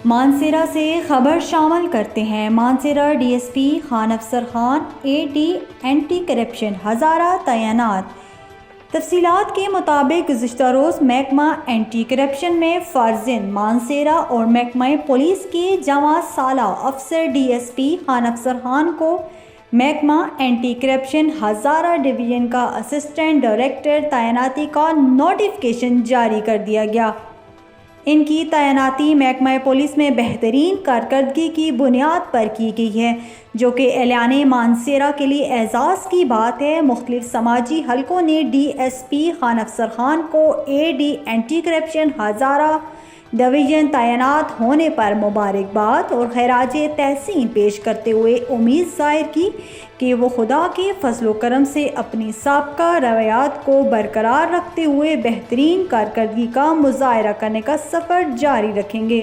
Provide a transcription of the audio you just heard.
مانسیرہ سے خبر شامل کرتے ہیں۔ Mansehra D S P Khan Afsar Khan AD anti corruption Hazara تعینات۔ تفصیلات کے مطابق گزشتہ روز محکمہ اینٹی کرپشن میں فرزند مانسیرہ اور محکمہ پولیس کے جواں سالہ افسر DSP خان افسر خان کو محکمہ اینٹی کرپشن ہزارہ ڈویژن کا اسسٹنٹ ڈائریکٹر تعیناتی کا نوٹیفکیشن جاری کر دیا گیا۔ ان کی تعیناتی محکمہ پولیس میں بہترین کارکردگی کی بنیاد پر کی گئی ہے، جو کہ اعلان مانسیرہ کے لیے اعزاز کی بات ہے۔ مختلف سماجی حلقوں نے DSP خان افسر خان کو AD anti corruption Hazara division تعینات ہونے پر مبارکباد اور خراج تحسین پیش کرتے ہوئے امید ظاہر کی کہ وہ خدا کے فضل و کرم سے اپنی سابقہ روایات کو برقرار رکھتے ہوئے بہترین کارکردگی کا مظاہرہ کرنے کا سفر جاری رکھیں گے۔